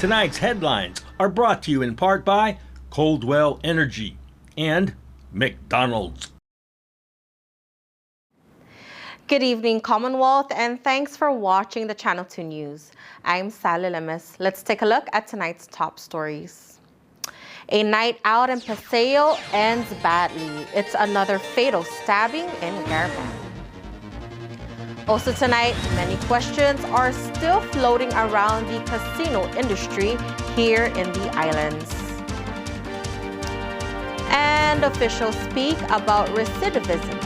Tonight's headlines are brought to you in part by Coldwell Energy and McDonald's. Good evening, Commonwealth, and thanks for watching the Channel 2 News. I'm Sally Lemus. Let's take a look at tonight's top stories. A night out in Paseo ends badly. It's another fatal stabbing in Garapan. Also tonight, many questions are still floating around the casino industry here in the islands. And officials speak about recidivism.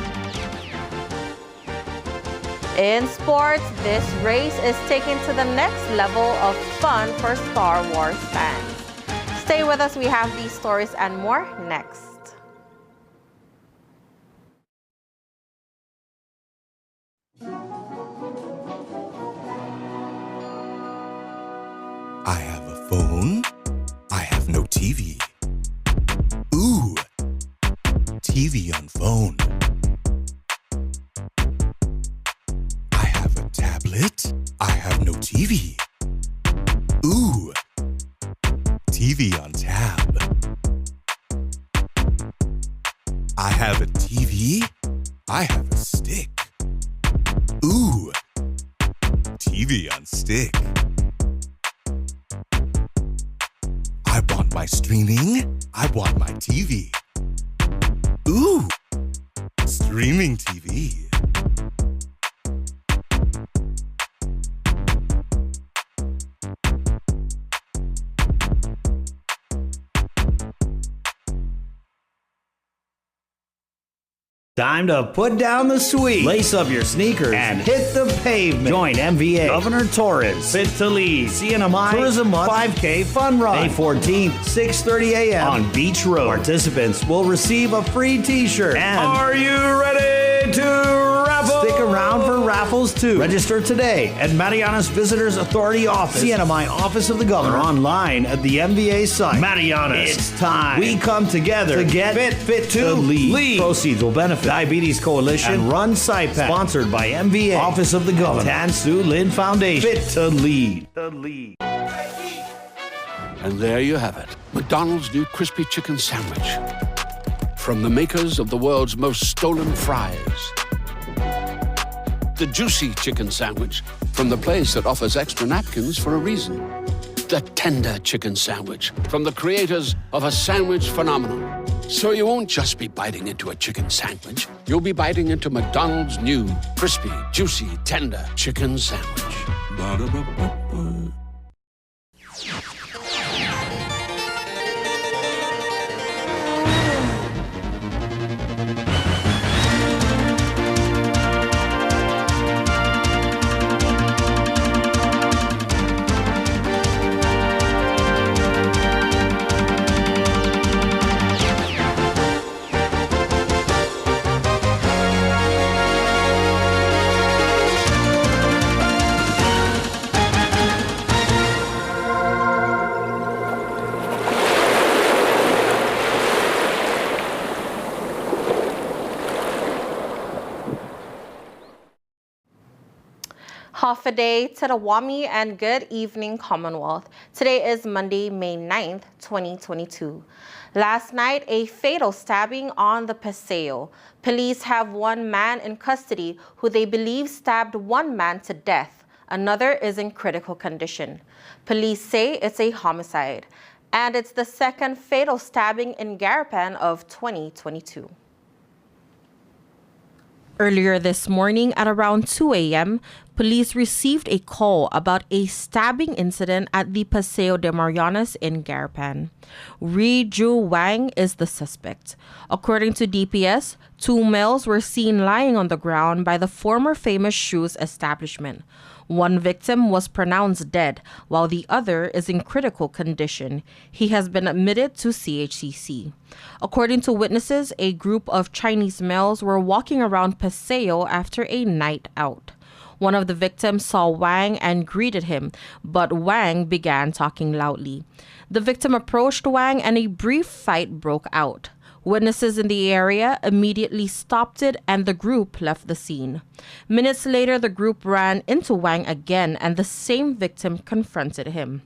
In sports, this race is taken to the next level of fun for Star Wars fans. Stay with us, we have these stories and more next. I have a phone. I have no TV. Ooh, TV on phone. I have a tablet. I have no TV. Ooh, TV on tab. I have a TV. I have a stick. Ooh, TV on stick. I want my streaming. I want my TV. Ooh, streaming TV. Time to put down the sweet, lace up your sneakers, and hit the pavement. Join MVA, Governor Torres, Fit to Lead, CNMI Tourism Month 5K Fun Run, May 14th, 6:30 a.m. on Beach Road. Participants will receive a free T-shirt. And are you ready to raffle? Stick around for raffles too. Register today at Marianas Visitors Authority Office, CNMI Office of the Governor, or online at the MVA site. Marianas, it's time. We come together to get fit to lead. Proceeds will benefit Diabetes Coalition and Run SIPAC, sponsored by MVA, Office of the Governor, Tan Soo Lin Foundation. Fit to lead. And there you have it, McDonald's new crispy chicken sandwich. From the makers of the world's most stolen fries. The juicy chicken sandwich from the place that offers extra napkins for a reason. The tender chicken sandwich from the creators of a sandwich phenomenon. So you won't just be biting into a chicken sandwich. You'll be biting into McDonald's new crispy, juicy, tender chicken sandwich. Ba-da-ba-ba-ba. Half a day to the Wami and good evening, Commonwealth. Today is Monday, May 9th, 2022. Last night, a fatal stabbing on the Paseo. Police have one man in custody who they believe stabbed one man to death. Another is in critical condition. Police say it's a homicide. And it's the second fatal stabbing in Garapan of 2022. Earlier this morning at around 2 a.m., police received a call about a stabbing incident at the Paseo de Marianas in Garapan. Ri Ju Wang is the suspect. According to DPS, two males were seen lying on the ground by the former Famous Shoes establishment. One victim was pronounced dead, while the other is in critical condition. He has been admitted to CHCC. According to witnesses, a group of Chinese males were walking around Paseo after a night out. One of the victims saw Wang and greeted him, but Wang began talking loudly. The victim approached Wang and a brief fight broke out. Witnesses in the area immediately stopped it and the group left the scene. Minutes later, the group ran into Wang again and the same victim confronted him.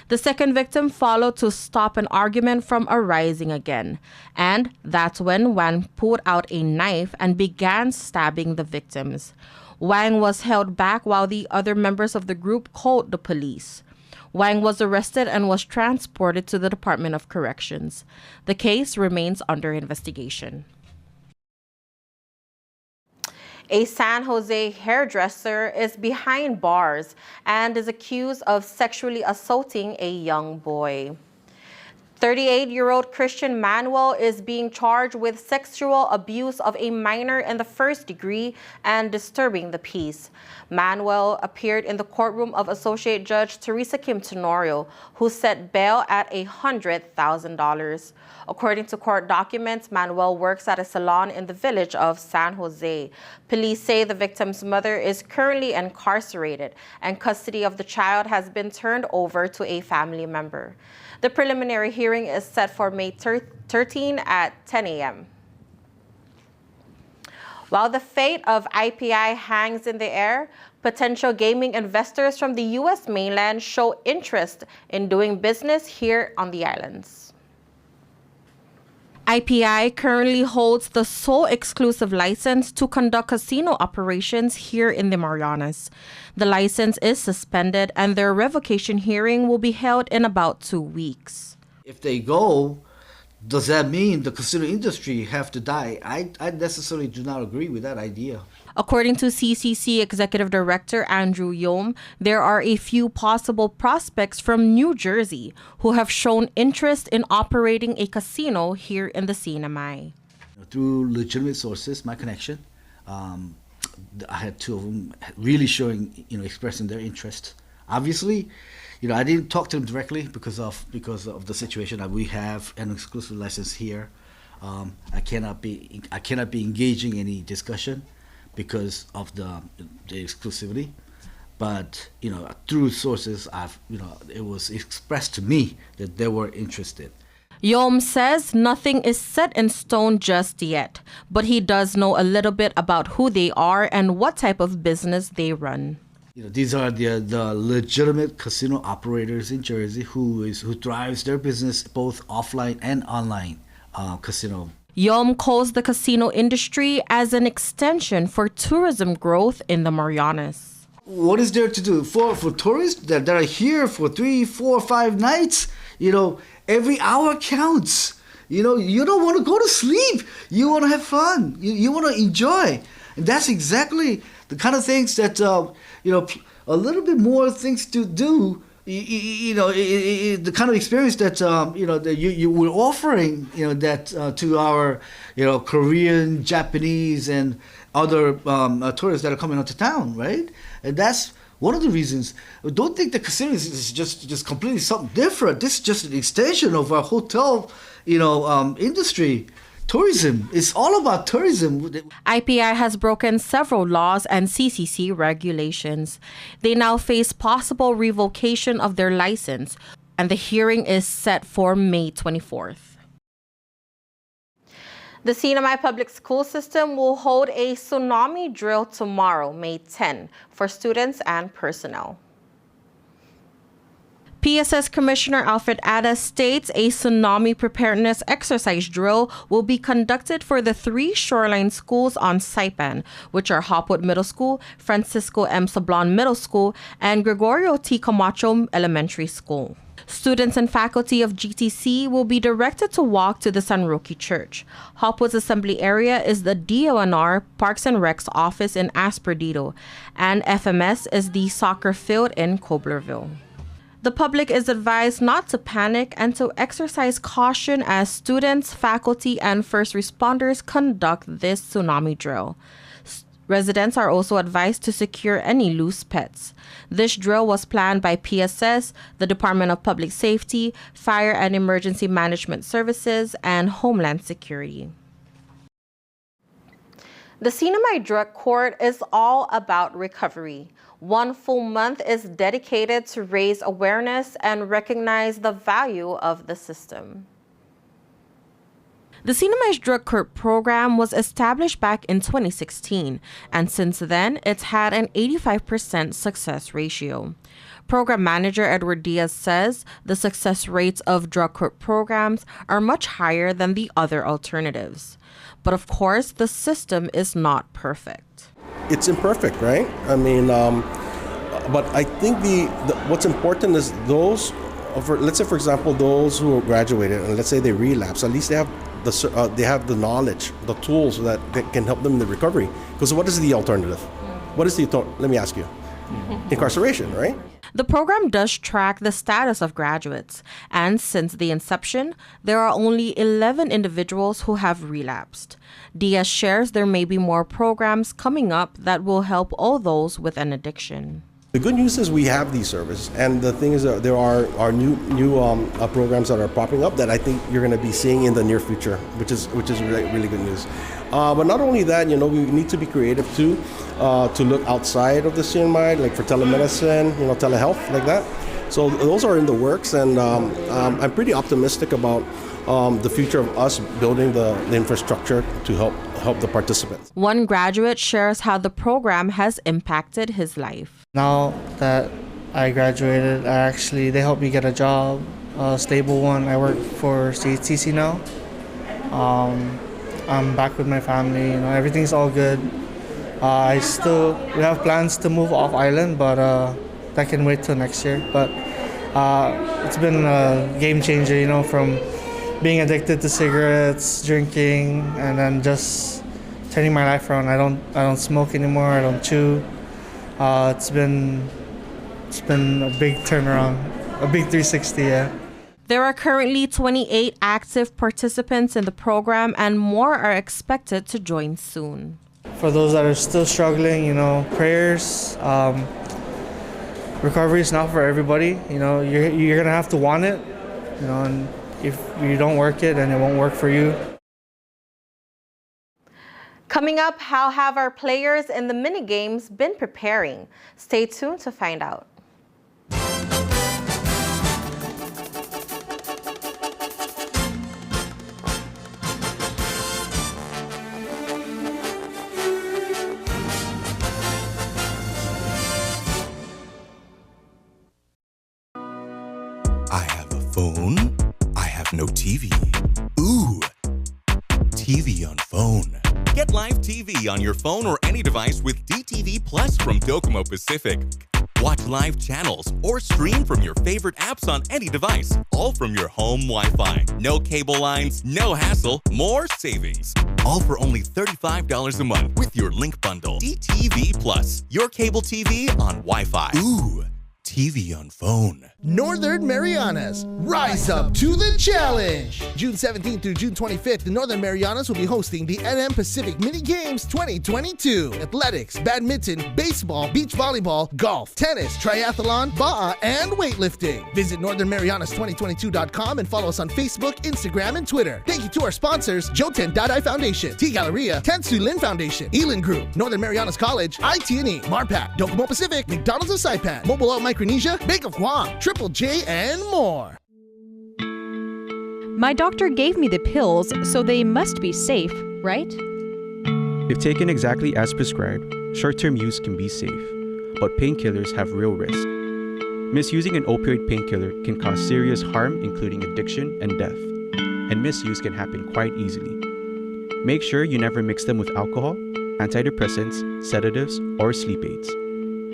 The second victim followed to stop an argument from arising again. And that's when Wang pulled out a knife and began stabbing the victims. Wang was held back while the other members of the group called the police. Wang was arrested and was transported to the Department of Corrections. The case remains under investigation. A San Jose hairdresser is behind bars and is accused of sexually assaulting a young boy. 38-year-old Christian Manuel is being charged with sexual abuse of a minor in the first degree and disturbing the peace. Manuel appeared in the courtroom of Associate Judge Teresa Kim Tenorio, who set bail at $100,000. According to court documents, Manuel works at a salon in the village of San Jose. Police say the victim's mother is currently incarcerated and custody of the child has been turned over to a family member. The preliminary hearing is set for May 13 at 10 a.m. While the fate of IPI hangs in the air, potential gaming investors from the U.S. mainland show interest in doing business here on the islands. IPI currently holds the sole exclusive license to conduct casino operations here in the Marianas. The license is suspended and their revocation hearing will be held in about 2 weeks. If they go, does that mean the casino industry have to die? I necessarily do not agree with that idea. According to CCC Executive Director Andrew Yom, there are a few possible prospects from New Jersey who have shown interest in operating a casino here in the Tsunami. Through legitimate sources, my connection, I had two of them really showing, expressing their interest. Obviously, I didn't talk to them directly because of the situation that we have an exclusive license here. I cannot be engaging any discussion because of the exclusivity, but through sources, it was expressed to me that they were interested. Yom says nothing is set in stone just yet, but he does know a little bit about who they are and what type of business they run. These are the legitimate casino operators in Jersey who drives their business both offline and online casino. Yom calls the casino industry as an extension for tourism growth in the Marianas. What is there to do for tourists that are here for 3, 4, 5 nights? Every hour counts. You don't want to go to sleep. You want to have fun. You want to enjoy. And that's exactly the kind of things that a little bit more things to do. The kind of experience that that you were offering, that to our Korean, Japanese, and other tourists that are coming onto town, right? And that's one of the reasons. Don't think the casino is just completely something different. This is just an extension of our hotel, industry. Tourism. It's all about tourism. IPI has broken several laws and CCC regulations. They now face possible revocation of their license, and the hearing is set for May 24th. The Tsunami Public School System will hold a tsunami drill tomorrow, May 10, for students and personnel. PSS Commissioner Alfred Ada states a tsunami preparedness exercise drill will be conducted for the 3 shoreline schools on Saipan, which are Hopwood Middle School, Francisco M. Sablon Middle School, and Gregorio T. Camacho Elementary School. Students and faculty of GTC will be directed to walk to the San Roque Church. Hopwood's assembly area is the DONR Parks and Recs office in Asperdido, and FMS is the soccer field in Coblerville. The public is advised not to panic and to exercise caution as students, faculty, and first responders conduct this tsunami drill. Residents are also advised to secure any loose pets. This drill was planned by PSS, the Department of Public Safety, Fire and Emergency Management Services, and Homeland Security. The Tsunami Drug Court is all about recovery. 1 full month is dedicated to raise awareness and recognize the value of the system. The Tsunami's Drug Court program was established back in 2016, and since then, it's had an 85% success ratio. Program manager Edward Diaz says the success rates of drug court programs are much higher than the other alternatives. But of course, the system is not perfect. It's imperfect, right? I mean, but I think what's important is those, let's say for example, those who graduated and let's say they relapse, at least they have the knowledge, the tools that can help them in the recovery. Because what is the alternative? Let me ask you. Incarceration, right? The program does track the status of graduates, and since the inception, there are only 11 individuals who have relapsed. Diaz shares there may be more programs coming up that will help all those with an addiction. The good news is we have these services, and the thing is that there are new programs that are popping up that I think you're going to be seeing in the near future, which is really good news. But not only that, we need to be creative too, to look outside of the CNMI, like for telemedicine, telehealth, like that. So those are in the works, and I'm pretty optimistic about the future of us building the infrastructure to help the participants. One graduate shares how the program has impacted his life. Now that I graduated, they helped me get a job, a stable one. I work for CHCC now. I'm back with my family. Everything's all good. We have plans to move off island, but that can wait till next year. But it's been a game changer, from being addicted to cigarettes, drinking, and then just turning my life around. I don't smoke anymore. I don't chew. It's been a big turnaround, a big 360, yeah. There are currently 28 active participants in the program, and more are expected to join soon. For those that are still struggling, prayers. Recovery is not for everybody. You're gonna have to want it. And if you don't work it, then it won't work for you. Coming up, how have our players in the mini games been preparing? Stay tuned to find out. I have a phone. I have no TV. Ooh, TV on phone. Get live TV on your phone or any device with DTV Plus from Docomo Pacific. Watch live channels or stream from your favorite apps on any device, all from your home Wi-Fi. No cable lines, no hassle, more savings. All for only $35 a month with your Link Bundle. DTV Plus, your cable TV on Wi-Fi. Ooh, TV on phone. Northern Marianas, rise up to the challenge! June 17th through June 25th, the Northern Marianas will be hosting the NM Pacific Mini Games 2022. Athletics, badminton, baseball, beach volleyball, golf, tennis, triathlon, ba'a, and weightlifting. Visit northernmarianas2022.com and follow us on Facebook, Instagram, and Twitter. Thank you to our sponsors, Joten Dadai Foundation, T Galleria, Tansu Lin Foundation, Elin Group, Northern Marianas College, ITNE, MarPac, Docomo Pacific, McDonald's of Saipan, Mobile Out Micronesia, Bank of Guam, Triple J, and more. My doctor gave me the pills, so they must be safe, right? If taken exactly as prescribed, short-term use can be safe, but painkillers have real risk. Misusing an opioid painkiller can cause serious harm, including addiction and death, and misuse can happen quite easily. Make sure you never mix them with alcohol, antidepressants, sedatives, or sleep aids.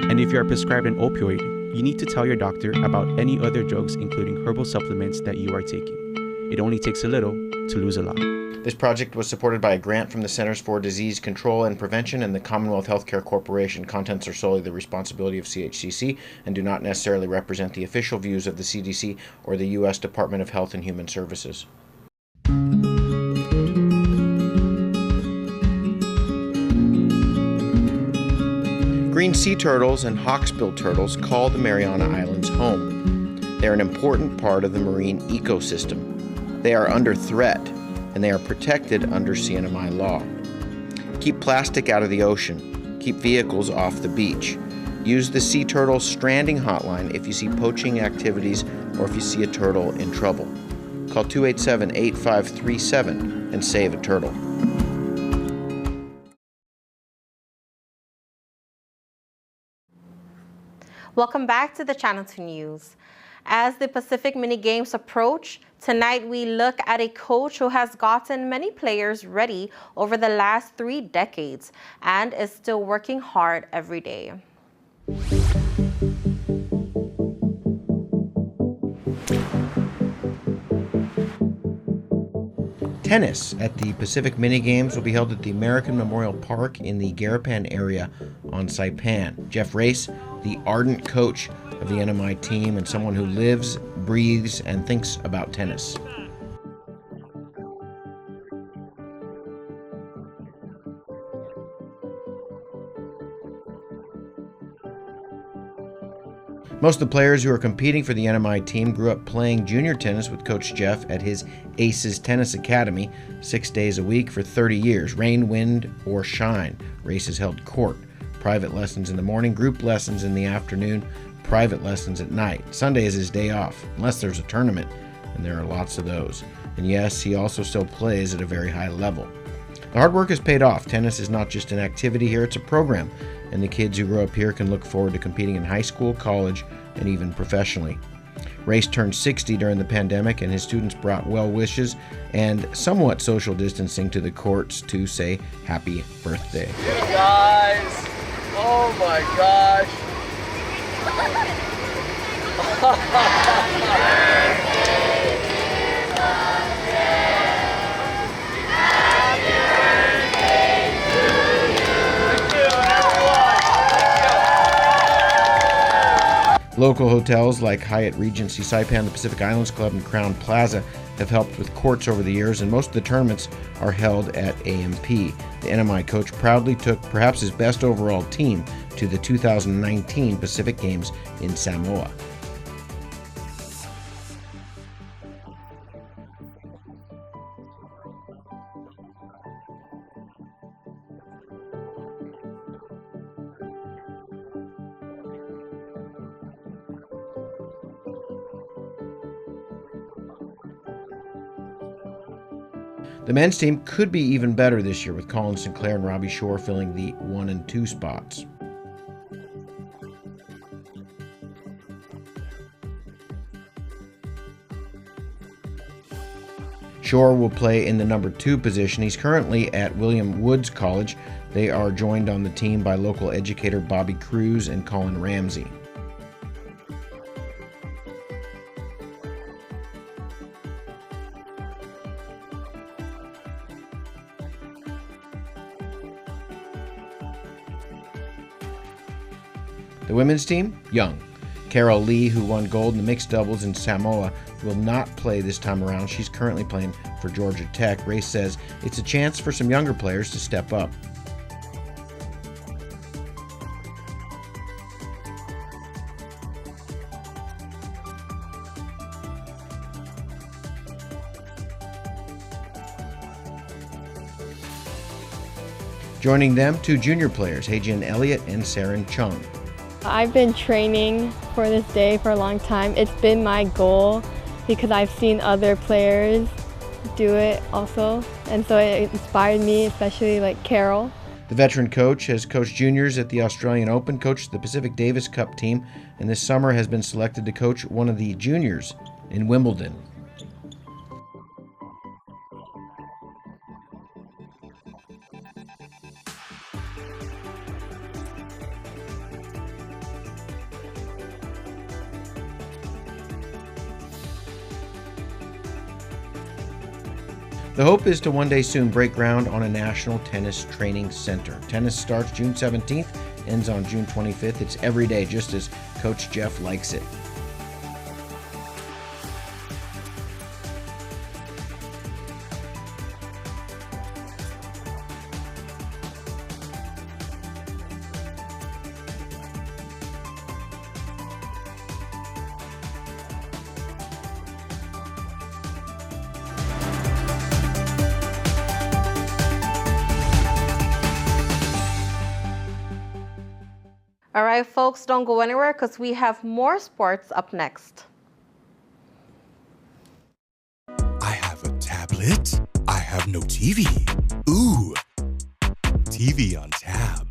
And if you are prescribed an opioid, you need to tell your doctor about any other drugs, including herbal supplements that you are taking. It only takes a little to lose a lot. This project was supported by a grant from the Centers for Disease Control and Prevention and the Commonwealth Healthcare Corporation. Contents are solely the responsibility of CHCC and do not necessarily represent the official views of the CDC or the U.S. Department of Health and Human Services. Green sea turtles and hawksbill turtles call the Mariana Islands home. They are an important part of the marine ecosystem. They are under threat, and they are protected under CNMI law. Keep plastic out of the ocean. Keep vehicles off the beach. Use the Sea Turtle Stranding Hotline if you see poaching activities or if you see a turtle in trouble. Call 287-8537 and save a turtle. Welcome back to the Channel 2 News. As the Pacific Mini Games approach, tonight we look at a coach who has gotten many players ready over the last 3 decades and is still working hard every day. Tennis at the Pacific Mini Games will be held at the American Memorial Park in the Garapan area on Saipan. Jeff Race, the ardent coach of the NMI team and someone who lives, breathes, and thinks about tennis. Most of the players who are competing for the NMI team grew up playing junior tennis with Coach Jeff at his Aces Tennis Academy 6 days a week for 30 years, rain, wind, or shine. Races held court, private lessons in the morning, group lessons in the afternoon, private lessons at night. Sunday is his day off, unless there's a tournament, and there are lots of those. And yes, he also still plays at a very high level. The hard work has paid off. Tennis is not just an activity here, it's a program, and the kids who grow up here can look forward to competing in high school, college, and even professionally. Race turned 60 during the pandemic, and his students brought well wishes and somewhat social distancing to the courts to say happy birthday. Hey guys! Oh my gosh! Local hotels like Hyatt Regency Saipan, the Pacific Islands Club, and Crown Plaza have helped with courts over the years, and most of the tournaments are held at AMP. The NMI coach proudly took perhaps his best overall team to the 2019 Pacific Games in Samoa. The men's team could be even better this year, with Colin Sinclair and Robbie Shore filling the 1 and 2 spots. Shore will play in the number 2 position. He's currently at William Woods College. They are joined on the team by local educator Bobby Cruz and Colin Ramsey. The women's team, young. Carol Lee, who won gold in the mixed doubles in Samoa, will not play this time around. She's currently playing for Georgia Tech. Race says it's a chance for some younger players to step up. Joining them, 2 junior players, Hejin Elliott and Saren Chung. I've been training for this day for a long time. It's been my goal because I've seen other players do it also, and so it inspired me, especially like Carol. The veteran coach has coached juniors at the Australian Open, coached the Pacific Davis Cup team, and this summer has been selected to coach one of the juniors in Wimbledon. The hope is to one day soon break ground on a national tennis training center. Tennis starts June 17th, ends on June 25th. It's every day, just as Coach Jeff likes it. All right, folks, don't go anywhere because we have more sports up next. tablet? I have no TV. Ooh, TV on tab.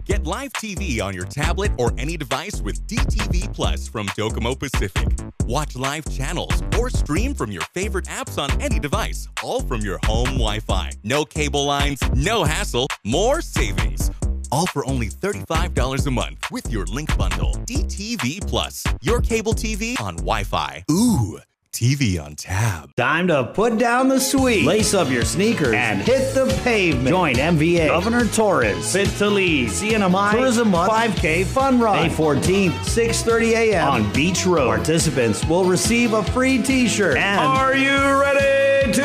Get live TV on your tablet or any device with DTV Plus from Docomo Pacific. Watch live channels or stream from your favorite apps on any device, all from your home Wi-Fi. No cable lines, no hassle, more savings. All for only $35 a month with your Link Bundle. DTV Plus, your cable TV on Wi-Fi. Ooh, TV on tab. Time to put down the sweet. Lace up your sneakers and hit the pavement. Join MVA, Governor Torres, Fit to Lead, Tsunami Tourism Month 5K Fun Run, May 14th, 6:30 a.m. on Beach Road. Participants will receive a free t-shirt. And are you ready to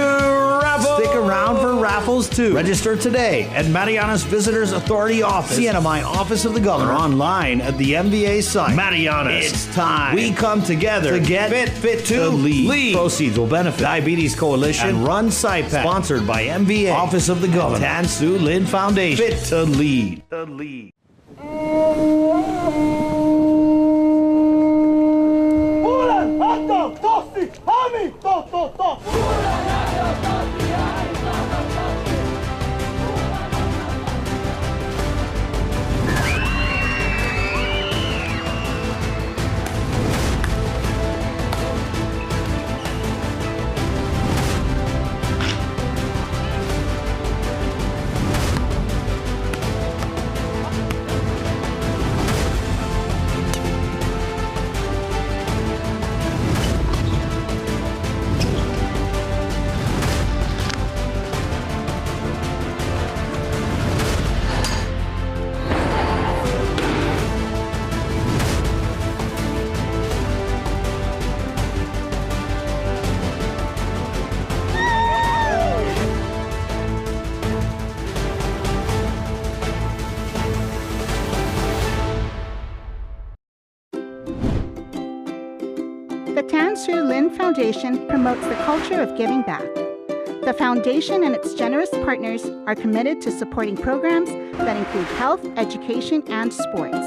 raffle? Stick around for raffles too. Register today at Marianas Visitors Authority Office, CNMI Office of the Governor, or online at the MVA site. Marianas, it's time. We come together to get fit to lead. Proceeds will benefit Diabetes Coalition and Run SIPAC, sponsored by MVA, Office of the Governor, Tan Su Lin Foundation. Fit to lead. The Tan Su Lin Foundation promotes the culture of giving back. The foundation and its generous partners are committed to supporting programs that include health, education, and sports.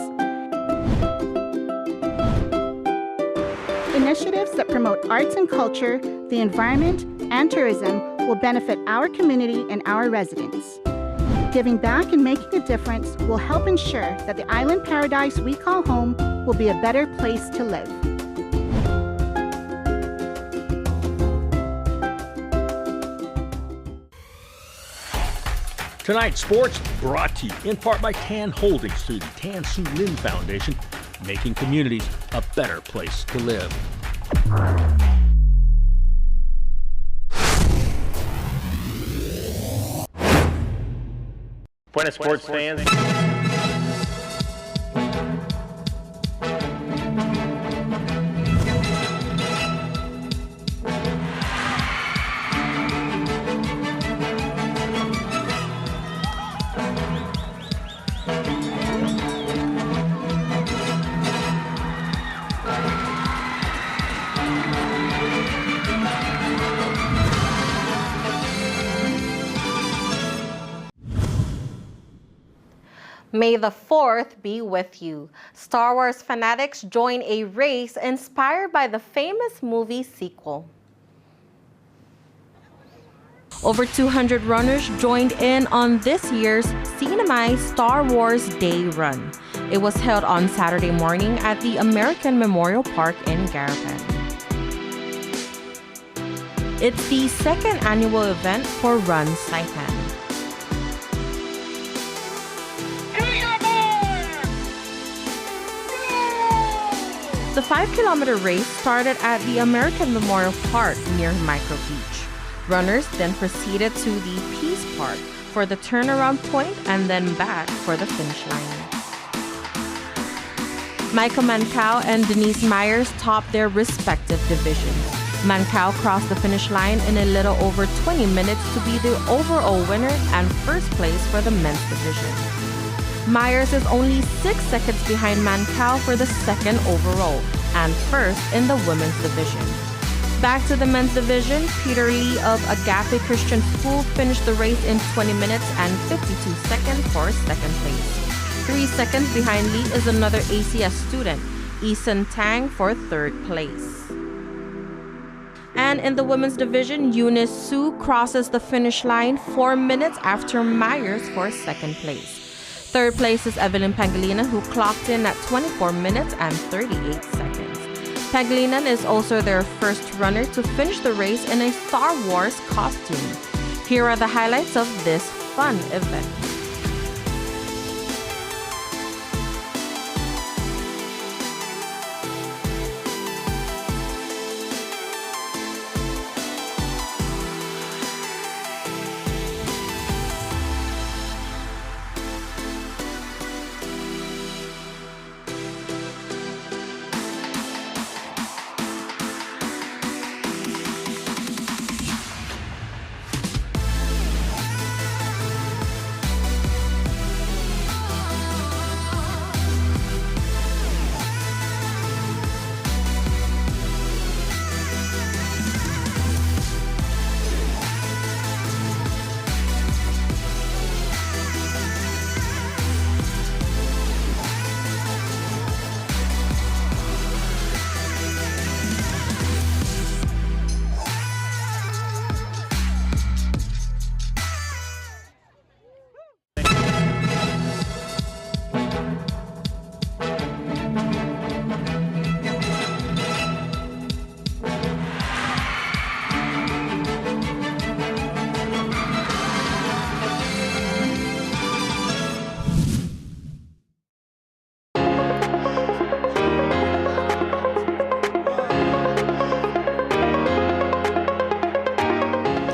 Initiatives that promote arts and culture, the environment, and tourism will benefit our community and our residents. Giving back and making a difference will help ensure that the island paradise we call home will be a better place to live. Tonight's sports brought to you in part by Tan Holdings through the Tan Su Lin Foundation, making communities a better place to live. Buenas sports fans. May the 4th be with you. Star Wars fanatics join a race inspired by the famous movie sequel. Over 200 runners joined in on this year's Tsunami Star Wars Day Run. It was held on Saturday morning at the American Memorial Park in Garapan. It's the second annual event for Run Saipan. The 5-kilometer race started at the American Memorial Park near Micro Beach. Runners then proceeded to the Peace Park for the turnaround point and then back for the finish line. Michael Mancao and Denise Myers topped their respective divisions. Mancao crossed the finish line in a little over 20 minutes to be the overall winner and first place for the men's division. Myers is only 6 seconds behind Mancao for the second overall and first in the women's division. Back to the men's division, Peter Lee of Agape Christian School finished the race in 20 minutes and 52 seconds for second place. 3 seconds behind Lee is another ACS student, Eason Tang, for third place. And in the women's division, Eunice Sue crosses the finish line 4 minutes after Myers for second place. Third place is Evelyn Pangilinan, who clocked in at 24 minutes and 38 seconds. Pangilinan is also their first runner to finish the race in a Star Wars costume. Here are the highlights of this fun event.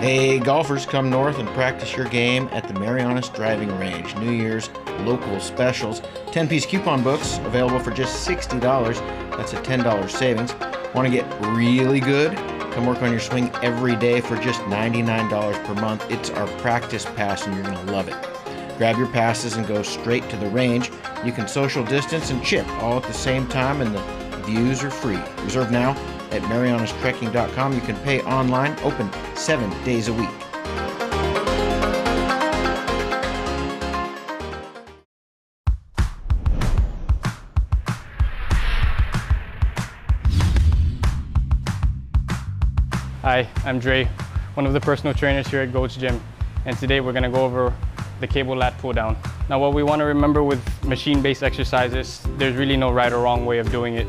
Hey, golfers, come north and practice your game at the Marianas Driving Range. New Year's local specials. 10-piece coupon books available for just $60. That's a $10 savings. Want to get really good? Come work on your swing every day for just $99 per month. It's our practice pass and you're going to love it. Grab your passes and go straight to the range. You can social distance and chip all at the same time, and the views are free. Reserve now at marianastrekking.com. You can pay online, open 7 days a week. Hi, I'm Dre, one of the personal trainers here at Goat's Gym, and today we're going to go over the cable lat pull down. Now, what we want to remember with machine-based exercises, there's really no right or wrong way of doing it.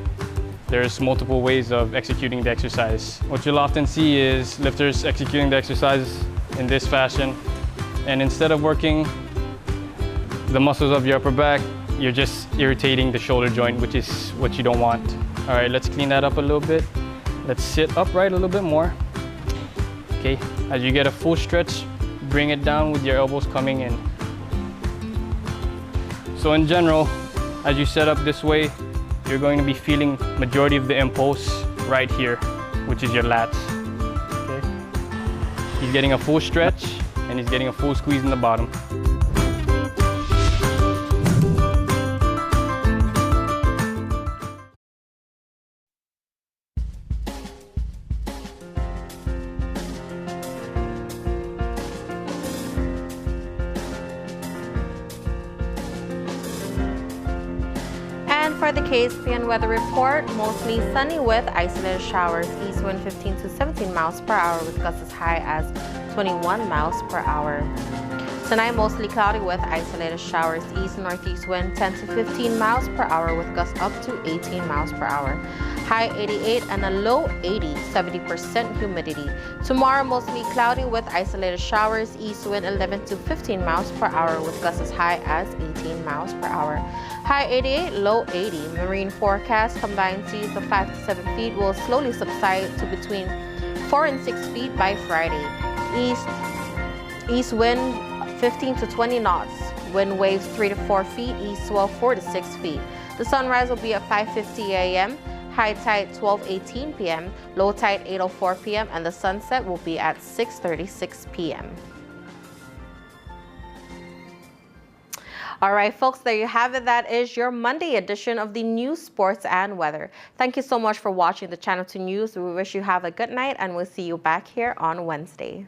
There's multiple ways of executing the exercise. What you'll often see is lifters executing the exercise in this fashion, and instead of working the muscles of your upper back, you're just irritating the shoulder joint, which is what you don't want. All right, let's clean that up a little bit. Let's sit upright a little bit more. Okay, as you get a full stretch, bring it down with your elbows coming in. So in general, as you set up this way, you're going to be feeling majority of the impulse right here, which is your lats. Okay. He's getting a full stretch and he's getting a full squeeze in the bottom. For the KSPN weather report, mostly sunny with isolated showers, east wind 15 to 17 miles per hour with gusts as high as 21 miles per hour. Tonight, mostly cloudy with isolated showers, east northeast wind 10 to 15 miles per hour with gusts up to 18 miles per hour. High 88 and a low 80, 70% humidity. Tomorrow, mostly cloudy with isolated showers, east wind 11 to 15 miles per hour with gusts as high as 18 miles per hour. High 88, low 80. Marine forecast, combined seas of 5 to 7 feet will slowly subside to between 4 and 6 feet by Friday. East wind 15 to 20 knots. Wind waves 3 to 4 feet, east swell 4 to 6 feet. The sunrise will be at 5:50 a.m., high tide 12:18 p.m., low tide 8:04 p.m., and the sunset will be at 6:36 p.m. All right, folks, there you have it. That is your Monday edition of the news, sports, and weather. Thank you so much for watching the Channel 2 News. We wish you have a good night, and we'll see you back here on Wednesday.